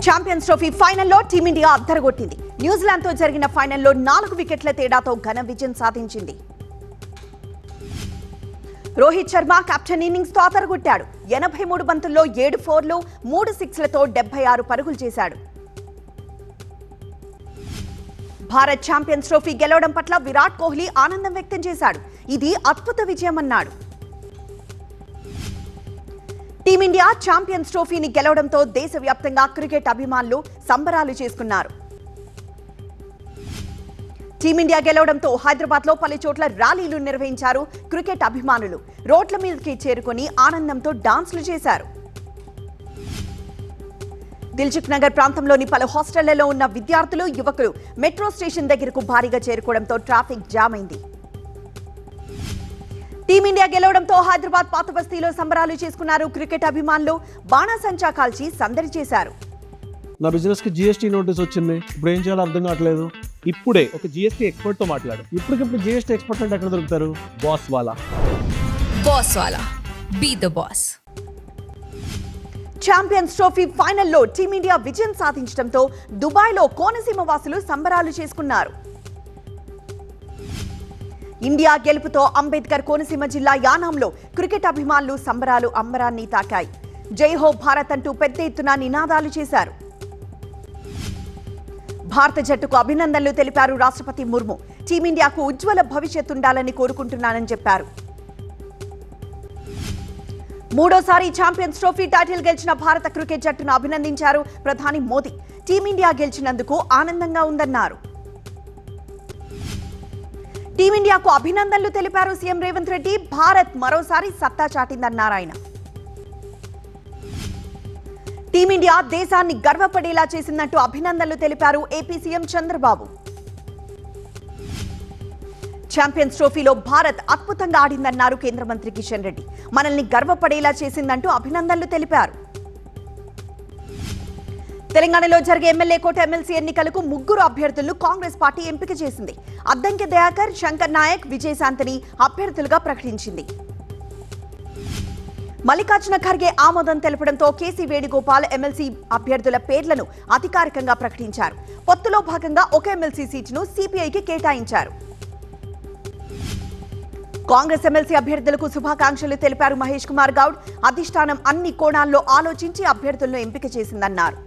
Champions trophy ఫైనల్లో team India అద్దరగొట్టింది. న్యూజిలాండ్తో జరిగిన ఫైనల్లో 4 వికెట్ల తేడాతో ఘన విజయం సాధించింది. రోహిత్ శర్మ కెప్టెన్ ఇన్నింగ్స్ తో అదరగొట్టాడు. 83 బంతుల్లో 7 4లు 3 6లతో 76 పరుగులు చేశాడు. భారత్ ఛాంపియన్స్ ట్రోఫీ గెలవడం పట్ల విరాట్ కోహ్లీ ఆనందం వ్యక్తం చేశాడు. ఇది అద్భుత విజయమన్నాడు. టీమిండియా ఛాంపియన్స్ ట్రోఫీని గెలవడంతో దేశవ్యాప్తంగా క్రికెట్ అభిమానులు సంబరాలు చేసుకున్నారు. టీమిండియా గెలవడంతో హైదరాబాద్ లో పలు చోట్ల ర్యాలీలు నిర్వహించారు. క్రికెట్ అభిమానులు రోడ్ల మీదకి చేరుకుని ఆనందంతో డాన్సులు చేశారు. దిల్సుఖ్ నగర్ ప్రాంతంలోని పలు హాస్టళ్లలో ఉన్న విద్యార్థులు, యువకులు మెట్రో స్టేషన్ దగ్గరకు భారీగా చేరుకోవడంతో ట్రాఫిక్ జామ్ అయింది. టీమిండియా గెలవడంతో హైదరాబాద్ పాత బస్తీలో సంబరాలు చేసుకున్నారు. క్రికెట్ అభిమానులు బాణాసంచా కాల్చి సందడి చేశారు. నా బిజినెస్ కి జిఎస్టీ నోటీస్ వచ్చింది. ఇప్పుడు ఏం చేయాలో అర్థం కావట్లేదు. ఇప్పుడే ఒక జిఎస్టీ ఎక్స్పర్ట్ తో మాట్లాడు. ఇప్పటికిప్పుడు జిఎస్టీ ఎక్స్పర్ట్ అంటే ఎక్కడ దొరుకుతారు? బాస్ వాలా be the boss. Champions trophy ఫైనల్లో టీమిండియా విజయం సాధించడంతో దుబాయ్లో కోనసీమ వాసులు సంబరాలు చేసుకున్నారు. ఇండియా గెలుపుతో అంబేద్కర్ కోనసీమ జిల్లా యానాంలో క్రికెట్ అభిమానులు సంబరాలు అంబరాన్ని తాకాయి. జై హో భారత్ అంటూ పెద్ద ఎత్తున నినాదాలు చేశారు. భారత జట్టుకు అభినందనలు తెలిపారు రాష్ట్రపతి ముర్ము. టీమిండియాకు ఉజ్వల భవిష్యత్తు ఉండాలని కోరుకుంటున్నానని చెప్పారు. మూడోసారి ఛాంపియన్స్ ట్రోఫీ టైటిల్ గెలిచిన భారత క్రికెట్ జట్టును అభినందించారు ప్రధాని మోదీ. టీమిండియా గెలిచినందుకు ఆనందంగా ఉందన్నారు. టీమిండియాకు అభినందనలు తెలిపారు సీఎం రేవంత్ రెడ్డి. భారత్ మరోసారి సత్తా చాటిందన్నారు ఆయన. టీమిండియా దేశాన్ని గర్వపడేలా చేసిందంటూ అభినందనలు తెలిపారు ఏపీ సీఎం చంద్రబాబు. ఛాంపియన్స్ ట్రోఫీలో భారత్ అద్భుతంగా ఆడిందన్నారు కేంద్ర మంత్రి కిషన్ రెడ్డి. మనల్ని గర్వపడేలా చేసిందంటూ అభినందనలు తెలిపారు. తెలంగాణలో జరిగే ఎమ్మెల్యే కోట ఎమ్మెల్సీ ఎన్నికలకు 3 అభ్యర్థులను కాంగ్రెస్ పార్టీ ఎంపిక చేసింది. అద్దంకి దయాకర్, శంకర్ నాయక్, విజయశాంతిని అభ్యర్థులుగా ప్రకటించింది. మల్లికార్జున ఖర్గే ఆమోదం తెలపడంతో కేసీ వేణుగోపాల్ ఎమ్మెల్సీ అభ్యర్థుల పేర్లను అధికారికంగా ప్రకటించారు. పొత్తులో భాగంగా ఒక ఎమ్మెల్సీ సీటును సిపిఐకి కేటాయించారు. కాంగ్రెస్ ఎమ్మెల్సీ అభ్యర్థులకు శుభాకాంక్షలు తెలిపారు మహేష్ కుమార్ గౌడ్. అధిష్టానం అన్ని కోణాల్లో ఆలోచించి అభ్యర్థులను ఎంపిక చేసిందన్నారు.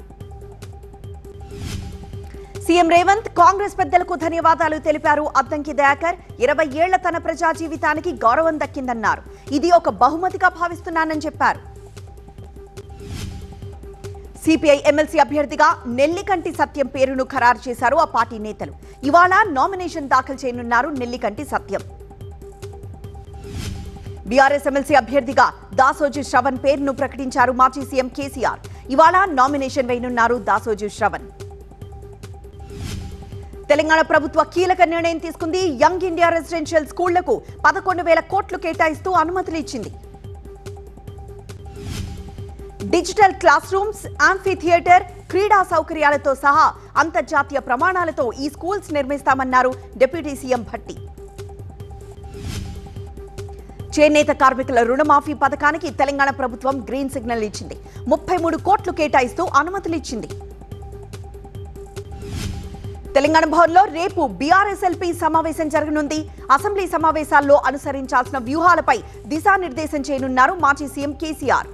సీఎం రేవంత్ కాంగ్రెస్ పెద్దలకు ధన్యవాదాలు తెలిపారు. అద్దంకి దయాకర్ 20 ఏళ్ల తన ప్రజా జీవితానికి గౌరవం దక్కిందన్నారు. ఇది ఒక బహుమతిగా భావిస్తున్నానని చెప్పారు. సిపిఐ ఎమ్మెల్సీ అభ్యర్థిగా నెల్లికంటి సత్యం పేరును ఖరారు చేశారు ఆ పార్టీ నేతలు. ఇవాళ నామినేషన్ దాఖలు చేయనున్నారు నెల్లికంటి సత్యం. బీఆర్ఎస్ ఎమ్మెల్సీ అభ్యర్థిగా దాసోజు శ్రవణ్ పేరును ప్రకటించారు మాజీ సీఎం కేసీఆర్. ఇవాళ నామినేషన్ వేయనున్నారు దాసోజు శ్రవణ్. తెలంగాణ ప్రభుత్వ కీలక నిర్ణయం తీసుకుంది. యంగ్ ఇండియా రెసిడెన్షియల్ స్కూళ్లకు 11,000 కోట్లు కేటాయిస్తూ అనుమతులు ఇచ్చింది. Digital class rooms, amphi theatre, క్రీడా సౌకర్యాలతో సహా అంతర్జాతీయ ప్రమాణాలతో ఈ స్కూల్స్ నిర్మిస్తామన్నారు డిప్యూటీ సీఎం భట్టి. చేనేత కార్మికుల రుణమాఫీ పథకానికి తెలంగాణ ప్రభుత్వం గ్రీన్ సిగ్నల్ ఇచ్చింది. 33 కోట్లు కేటాయిస్తూ అనుమతులు ఇచ్చింది. తెలంగాణ భవన్లో రేపు బీఆర్ఎస్ఎల్పీ సమావేశం జరగనుంది. అసెంబ్లీ సమావేశాల్లో అనుసరించాల్సిన వ్యూహాలపై దిశానిర్దేశం చేయనున్నారు మాజీ సీఎం కేసీఆర్.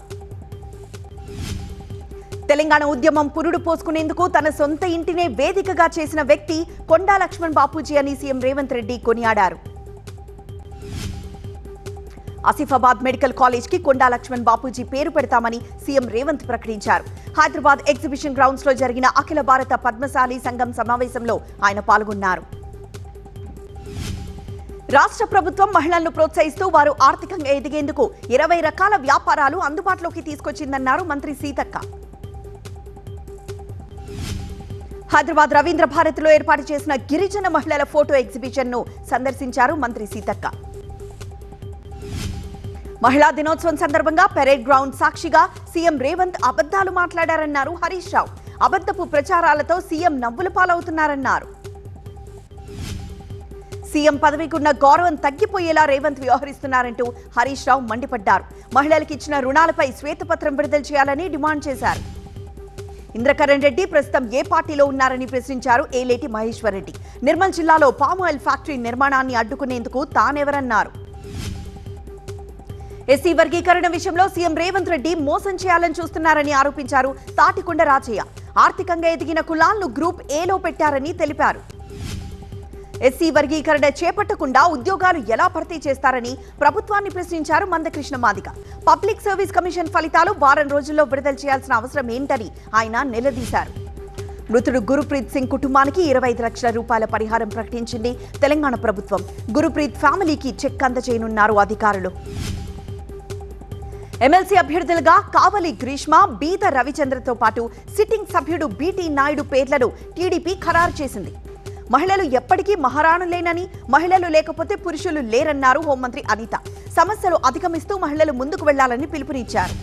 తెలంగాణ ఉద్యమం పురుడు పోసుకునేందుకు తన సొంత ఇంటినే వేదికగా చేసిన వ్యక్తి కొండా లక్ష్మణ్ బాపూజీ అని సీఎం రేవంత్ రెడ్డి కొనియాడారు. ఆసిఫాబాద్ మెడికల్ కాలేజ్ కి కొండా లక్ష్మణ్ బాపూజీ పేరు పెడతామని సీఎం రేవంత్ ప్రకటించారు. హైదరాబాద్ ఎగ్జిబిషన్ గ్రౌండ్స్ లో జరిగిన అఖిల భారత పద్మశాలి సంఘం సమావేశంలో ఆయన పాల్గొన్నారు. రాష్ట్ర ప్రభుత్వం మహిళలను ప్రోత్సహిస్తూ వారు ఆర్థికంగా ఎదిగేందుకు 20 రకాల వ్యాపారాలు అందుబాటులోకి తీసుకొచ్చిందన్నారు మంత్రి సీతక్క. హైదరాబాద్ రవీంద్ర భారతిలో ఏర్పాటు చేసిన గిరిజన మహిళల ఫోటో ఎగ్జిబిషన్ ను సందర్శించారు మంత్రి సీతక్క. మహిళా దినోత్సవం సందర్భంగా పెరేడ్ గ్రౌండ్ సాక్షిగా సీఎం రేవంత్ అబద్దాలు మాట్లాడారన్నారు హరీష్ రావు. అబద్దపు ప్రచారాలతో సీఎం నవ్వుల పాలవుతున్నారన్నారు. సీఎం పదవికి ఉన్న గౌరవం తగ్గిపోయేలా రేవంత్ వ్యవహరిస్తున్నారంటూ హరీష్ రావు మండిపడ్డారు. మహిళలకు ఇచ్చిన రుణాలపై శ్వేతపత్రం విడుదల చేయాలని డిమాండ్ చేశారు. ఇంద్రకరణ్ రెడ్డి ప్రస్తుతం ఏ పార్టీలో ఉన్నారని ప్రశ్నించారు ఏలేటి మహేశ్వర్ రెడ్డి. నిర్మల్ జిల్లాలో పామ్ ఆయిల్ ఫ్యాక్టరీ నిర్మాణాన్ని అడ్డుకునేందుకు తానెవరన్నారు. ఎస్సీ వర్గీకరణ విషయంలో సీఎం రేవంత్ రెడ్డి మోసం చేయాలని చూస్తున్నారని ఆరోపించారు తాటికొండ రాజయ్య. ఆర్థికంగా ఎదిగిన కులాలను గ్రూప్ ఏలో పెట్టారని తెలిపారు. ఎస్సీ వర్గీకరణ చేపట్టకుండా ఉద్యోగాలు ఎలా భర్తీ చేస్తారని ప్రభుత్వాన్ని ప్రశ్నించారు Mandakrishna Madiga. Public service commission ఫలితాలు వారం రోజుల్లో విడుదల చేయాల్సిన అవసరం ఏంటని ఆయన నిలదీశారు. మృతుడు గురుప్రీత్ సింగ్ కుటుంబానికి 25 లక్షల రూపాయల పరిహారం ప్రకటించింది తెలంగాణ ప్రభుత్వం. గురుప్రీత్ ఫ్యామిలీకి చెక్ అందజేయనున్నారు అధికారులు. ఎమ్మెల్సీ అభ్యర్థులుగా కావలి గ్రీష్మ, బీద రవిచంద్రతో పాటు సిట్టింగ్ సభ్యుడు బీటీ నాయుడు పేర్లను టీడీపీ ఖరారు చేసింది. మహిళలు ఎప్పటికీ మహారాణులేనని, మహిళలు లేకపోతే పురుషులు లేరన్నారు హోంమంత్రి అనిత. సమస్యలు అధిగమిస్తూ మహిళలు ముందుకు వెళ్లాలని పిలుపునిచ్చారు.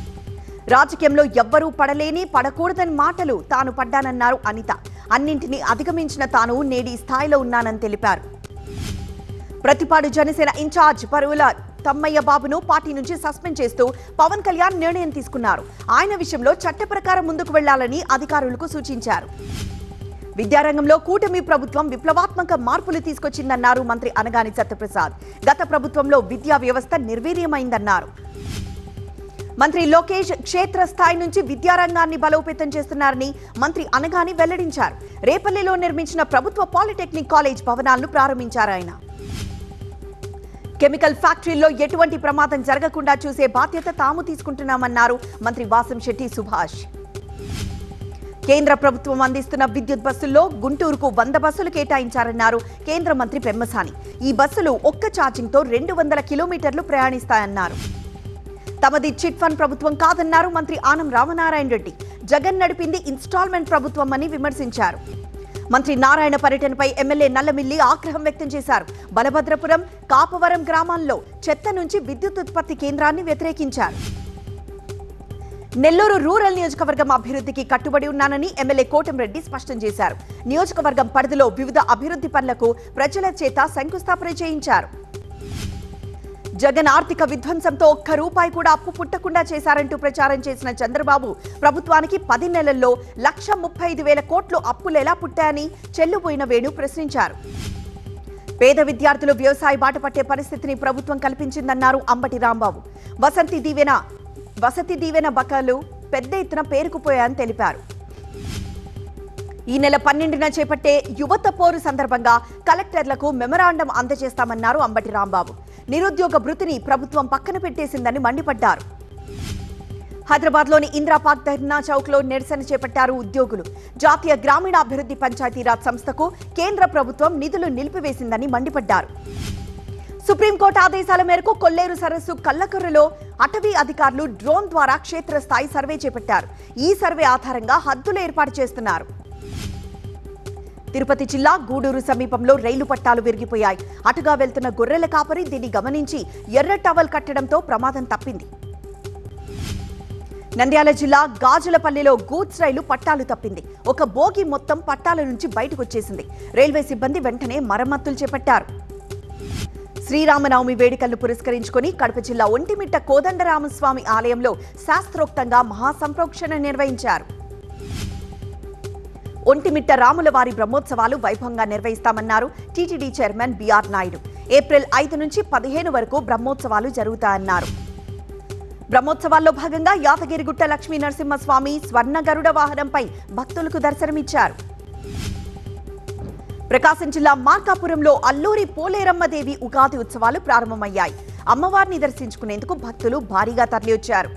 రాజకీయంలో ఎవ్వరూ పడలేని, పడకూడదని మాటలు తాను పడ్డానన్నారు అనిత. అన్నింటినీ అధిగమించిన తాను నేడి స్థాయిలో ఉన్నానని తెలిపారు. ప్రతిపాడు జనసేన ఇన్ఛార్జ్ పరువుల తమ్మయ్య బాబును పార్టీ నుంచి సస్పెండ్ చేస్తూ పవన్ కళ్యాణ్ నిర్ణయం తీసుకున్నారు. ఆయన విషయంలో చట్ట ప్రకారం ముందుకు వెళ్లాలని అధికారులకు సూచించారు. విద్యారంగంలో కూటమి ప్రభుత్వం విప్లవాత్మక మార్పులు తీసుకొచ్చిందన్నారు మంత్రి అనగాని సత్యప్రసాద్. గత ప్రభుత్వంలో విద్యా వ్యవస్థ నిర్వీర్యమైందన్నారు. మంత్రి లోకేష్ క్షేత్రస్థాయి నుంచి విద్యారంగాన్ని బలోపేతం చేస్తున్నారని మంత్రి అనగాని వెల్లడించారు. రేపల్లిలో నిర్మించిన ప్రభుత్వ పాలిటెక్నిక్ కాలేజ్ భవనాలను ప్రారంభించారు ఆయన. కెమికల్ ఫ్యాక్టరీల్లో ఎటువంటి ప్రమాదం జరగకుండా చూసే బాధ్యత తాము తీసుకుంటున్నామన్నారు మంత్రి వాసంశెట్టి సుభాష్. కేంద్ర ప్రభుత్వం అందిస్తున్న విద్యుత్ బస్సుల్లో గుంటూరుకు 100 బస్సులు కేటాయించారన్నారు కేంద్ర మంత్రి పెమ్మసాని. ఈ బస్సులు ఒక్క ఛార్జింగ్తో 200 కిలోమీటర్లు ప్రయాణిస్తాయన్నారు. తమది చిట్ ఫండ్ ప్రభుత్వం కాదన్నారు మంత్రి ఆనం రామనారాయణ రెడ్డి. జగన్ నడిపింది ఇన్స్టాల్మెంట్ ప్రభుత్వం అని విమర్శించారు. మంత్రి నారాయణ పర్యటనపై ఎమ్మెల్యే నల్లమిల్లి ఆగ్రహం వ్యక్తం చేశారు. బలభద్రపురం, కాపవరం గ్రామాల్లో చెత్త నుంచి విద్యుత్ ఉత్పత్తి కేంద్రాన్ని వ్యతిరేకించారు. నెల్లూరు రూరల్ నియోజకవర్గం అభివృద్ధికి కట్టుబడి ఉన్నానని ఎమ్మెల్యే కోటంరెడ్డి స్పష్టం చేశారు. నియోజకవర్గం పరిధిలో వివిధ అభివృద్ధి పనులకు ప్రజల చేత శంకుస్థాపన చేయించారు. జగన్ ఆర్థిక విధ్వంసంతో ఒక్క రూపాయి కూడా అప్పు పుట్టకుండా చేశారంటూ ప్రచారం చేసిన చంద్రబాబు ప్రభుత్వానికి 10 నెలల్లో 1,35,000 కోట్లు అప్పులు ఎలా పుట్టాయని చెల్లుపోయిన వేణు ప్రశ్నించారు. పేద విద్యార్థులు వ్యవసాయ బాట పట్టే పరిస్థితిని ప్రభుత్వం కల్పించిందన్నారు అంబటి రాంబాబు. వసతి దీవెన బకాలు పెద్ద ఎత్తున పేరుకుపోయాయని తెలిపారు. ఈ నెల 12న చేపట్టే యువత పోరు సందర్భంగా కలెక్టర్లకు మెమరాండం అందజేస్తామన్నారు అంబటి రాంబాబు. నిరుద్యోగ భృతిని ప్రభుత్వం పక్కన పెట్టేసిందని మండిపడ్డారు. హైదరాబాద్లోని ఇందిరాపార్క్ ధర్నా చౌక్లో నిరసన చేపట్టారు ఉద్యోగులు. జాతీయ గ్రామీణాభివృద్ధి పంచాయతీరాజ్ సంస్థకు కేంద్ర ప్రభుత్వం నిధులు నిలిపివేసిందని మండిపడ్డారు. సుప్రీంకోర్టు ఆదేశాల మేరకు కొల్లేరు సరస్సు కల్లకర్రులో అటవీ అధికారులు డ్రోన్ ద్వారా క్షేత్రస్థాయి సర్వే చేపట్టారు. ఈ సర్వే ఆధారంగా హద్దులు ఏర్పాటు చేస్తున్నారు. తిరుపతి జిల్లా గూడూరు సమీపంలో రైలు పట్టాలు విరిగిపోయాయి. అటుగా వెళ్తున్న గొర్రెల కాపరి దీన్ని గమనించి ఎర్ర టవల్ కట్టడంతో ప్రమాదం తప్పింది. నంద్యాల జిల్లా గాజులపల్లిలో గూడ్స్ రైలు పట్టాలు తప్పింది. ఒక బోగి మొత్తం పట్టాల నుంచి బయటకు వచ్చేసింది. రైల్వే సిబ్బంది వెంటనే మరమ్మతులు చేపట్టారు. శ్రీరామనవమి వేడుకలను పురస్కరించుకుని కడప జిల్లా ఒంటిమిట్ట కోదండరామస్వామి ఆలయంలో శాస్త్రోక్తంగా మహాసంప్రోక్షణ నిర్వహించారు. ఒంటిమిట్ట రాములవారి బ్రహ్మోత్సవాలు వైభవంగా నిర్వహిస్తామన్నారు TTD chairman BR Naidu. April 5 నుంచి 15 వరకు బ్రహ్మోత్సవాలు జరుగుతాయన్నారు. బ్రహ్మోత్సవాల్లో భాగంగా యాదగిరిగుట్ట లక్ష్మీ నరసింహస్వామి స్వర్ణ గరుడ వాహనంపై భక్తులకు దర్శనమిచ్చారు. ప్రకాశం జిల్లా మార్కాపురంలో అల్లూరి పోలేరమ్మదేవి ఉగాది ఉత్సవాలు ప్రారంభమయ్యాయి. అమ్మవారిని దర్శించుకునేందుకు భక్తులు భారీగా తరలివచ్చారు.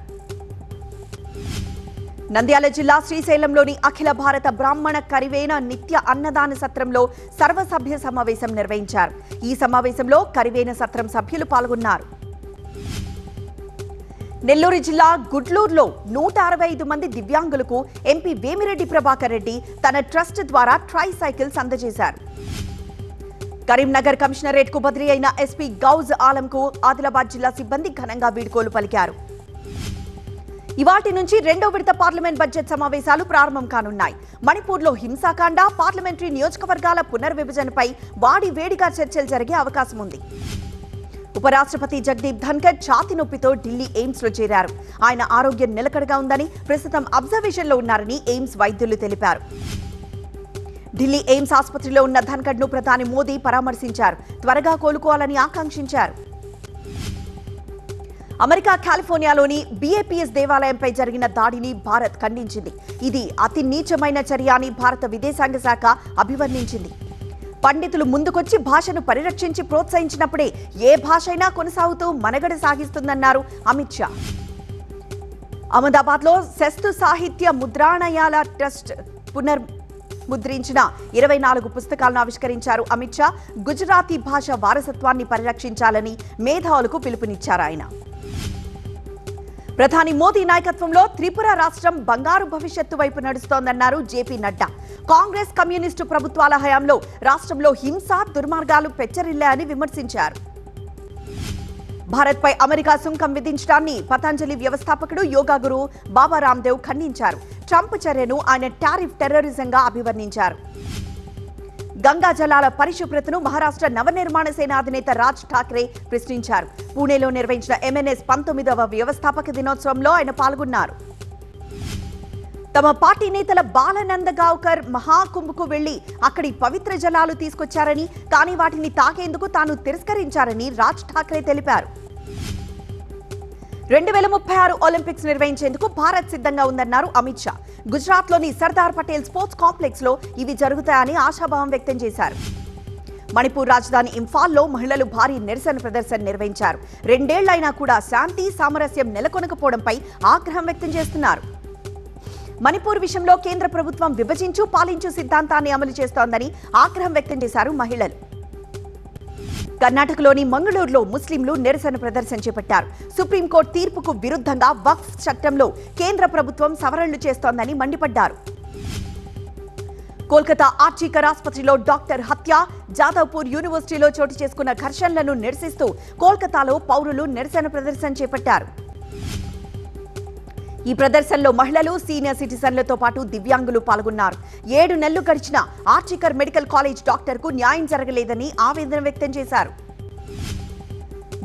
నంద్యాల జిల్లా శ్రీశైలంలోని అఖిల భారత బ్రాహ్మణ కరివేన నిత్య అన్నదాన సత్రంలో సర్వసభ్య సమావేశం నిర్వహించారు. ఈ సమావేశంలో కరివేన సత్రం సభ్యులు పాల్గొన్నారు. నెల్లూరు జిల్లా గుడ్లూరులో 165 మంది దివ్యాంగులకు ఎంపీ వేమిరెడ్డి ప్రభాకర్ రెడ్డి తన ట్రస్ట్ ద్వారా ట్రై సైకిల్స్ అందజేశారు. కరీంనగర్ కమిషనరేట్ కు బదిలీ అయిన ఎస్పీ గౌజ్ ఆలంకు ఆదిలాబాద్ జిల్లా సిబ్బంది ఘనంగా వీడ్కోలు పలికారు. ఇవాటి నుంచి 2వ విడత పార్లమెంట్ బడ్జెట్ సమావేశాలు ప్రారంభం కానున్నాయి. మణిపూర్లో హింసాకాండ, పార్లమెంటరీ నియోజకవర్గాల పునర్విభజనపై వాడి వేడిగా చర్చలు జరిగే అవకాశం ఉంది. ఉపరాష్ట్రపతి జగదీప్ ధన్కర్ ఛాతీ నొప్పితో ఢిల్లీ ఎయిమ్స్ లో చేరారు. ఆయన ఆరోగ్యం నిలకడగా ఉందని, ప్రస్తుతం అబ్జర్వేషన్ లో ఉన్నారని ఎయిమ్స్ వైద్యులు తెలిపారు. ఢిల్లీ ఎయిమ్స్ ఆసుపత్రిలో ఉన్న ధన్కర్ ను ప్రధాని మోదీ పరామర్శించారు. త్వరగా కోలుకోవాలని ఆకాంక్షించారు. అమెరికా కాలిఫోర్నియాలోని BAPS దేవాలయంపై జరిగిన దాడిని భారత్ ఖండించింది. ఇది అతి నీచమైన చర్య అని భారత విదేశాంగ శాఖ అభివర్ణించింది. పండితులు ముందుకొచ్చి భాషను పరిరక్షించి ప్రోత్సహించినప్పుడే ఏ భాష అయినా కొనసాగుతూ మనగడ సాగిస్తుందన్నారు అమిత్ షా. అహ్మదాబాద్లో శస్తు సాహిత్య ముద్రణాలయాల ట్రస్ట్ ముద్రించిన 24 పుస్తకాలను ఆవిష్కరించారు అమిత్ షా. గుజరాతీ భాష వారసత్వాన్ని పరిరక్షించాలని మేధావులకు పిలుపునిచ్చారు ఆయన. ప్రధాని మోదీ నాయకత్వంలో త్రిపుర రాష్ట్రం బంగారు భవిష్యత్తు వైపు నడుస్తోందన్నారు జేపీ నడ్డా. కాంగ్రెస్ కమ్యూనిస్టు ప్రభుత్వాల హయాంలో రాష్ట్రంలో హింస, దుర్మార్గాలు పెచ్చరిల్లాయని విమర్శించారు. భారత్పై అమెరికా సుంకం విధించడాన్ని పతంజలి వ్యవస్థాపకుడు యోగా గురు బాబా రామ్దేవ్ ఖండించారు. ట్రంప్ చర్యను ఆయన టారిఫ్ టెర్రరిజంగా అభివర్ణించారు. గంగా జలాల పరిశుభ్రతను మహారాష్ట్ర నవనిర్మాణ సేన అధినేత రాజ్ ఠాక్రే ప్రశ్నించారు. పూణేలో నిర్వహించిన MNS 19వ వ్యవస్థాపక దినోత్సవంలో ఆయన పాల్గొన్నారు. తమ పార్టీ నేతల బాలనంద గావ్కర్ మహాకుంభకు వెళ్లి అక్కడి పవిత్ర జలాలు తీసుకొచ్చారని, కానీ వాటిని తాకేందుకు తాను తిరస్కరించారని రాజ్ ఠాక్రే తెలిపారు. 2036 ఒలింపిక్స్ నిర్వహించేందుకు భారత్ సిద్ధంగా ఉందన్నారు అమిత్ షా. గుజరాత్లోని సర్దార్ పటేల్ స్పోర్ట్స్ కాంప్లెక్స్ లో ఇవి జరుగుతాయని ఆశాభావం వ్యక్తం చేశారు. మణిపూర్ రాజధాని ఇంఫాల్లో మహిళలు భారీ నిరసన ప్రదర్శన నిర్వహించారు. 2 ఏళ్లైనా కూడా శాంతి సామరస్యం నెలకొనకపోవడంపై ఆగ్రహం వ్యక్తం చేస్తున్నారు. మణిపూర్ విషయంలో కేంద్ర ప్రభుత్వం విభజించు పాలించు సిద్ధాంతాన్ని అమలు చేస్తోందని ఆగ్రహం వ్యక్తం చేశారు మహిళలు. కర్ణాటకలోని మంగళూరులో ముస్లింలు నిరసన ప్రదర్శన చేపట్టారు. సుప్రీంకోర్టు తీర్పుకు విరుద్ధంగా వక్ఫ్ చట్టంలో కేంద్ర ప్రభుత్వం సవరణలు చేస్తోందని మండిపడ్డారు. కోల్కతా ఆర్చీకర్ ఆసుపత్రిలో డాక్టర్ హత్య, జాదవ్పూర్ యూనివర్సిటీలో చోటు చేసుకున్న ఘర్షణలను నిరసిస్తూ కోల్కతాలో పౌరులు నిరసన ప్రదర్శన చేపట్టారు. ఈ ప్రదర్శనలో మహిళలు, సీనియర్ సిటిజన్లతో పాటు దివ్యాంగులు పాల్గొన్నారు. 7 నెలలు గడిచిన ఆర్చీకర్ మెడికల్ కాలేజ్ డాక్టర్కు న్యాయం జరగలేదని ఆవేదన వ్యక్తం చేశారు.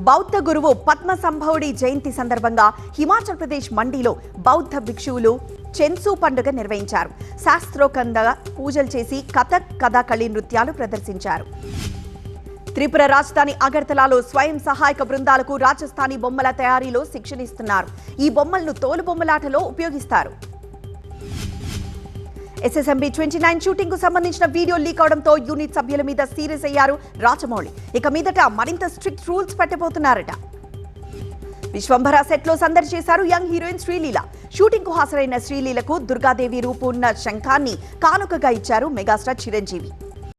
బౌద్ధ గురువు పద్మ సంభవుడి జయంతి సందర్భంగా హిమాచల్ ప్రదేశ్ మండీలో బౌద్ధ భిక్షువులు చెన్సు పండుగ నిర్వహించారు. శాస్త్రోక్తంగా పూజలు చేసి కథక్, కథాకళి నృత్యాలు ప్రదర్శించారు. త్రిపుర రాజధాని అగర్తలాలో స్వయం సహాయక బృందాలకు రాజస్థానీ బొమ్మల తయారీలో శిక్షణ ఇస్తున్నారు. ఈ బొమ్మలను తోలు బొమ్మలాటలో ఉపయోగిస్తారు. SSMB 29 షూటింగ్ కు సంబంధించిన వీడియో లీక్ అవడంతో యూనిట్ సభ్యుల మీద సీరియస్ అయ్యారు రాజమౌళి. ఇక మీదట మరింత స్ట్రిక్ట్ రూల్స్ పెట్టబోతున్నారట. విశ్వంభర సెట్ లో సందడి చేశారు యంగ్ హీరోయిన్ శ్రీలీల. షూటింగ్ కు హాజరైన శ్రీలీలకు దుర్గాదేవి రూపు ఉన్న శంఖాన్ని కానుకగా ఇచ్చారు మెగాస్టార్ చిరంజీవి.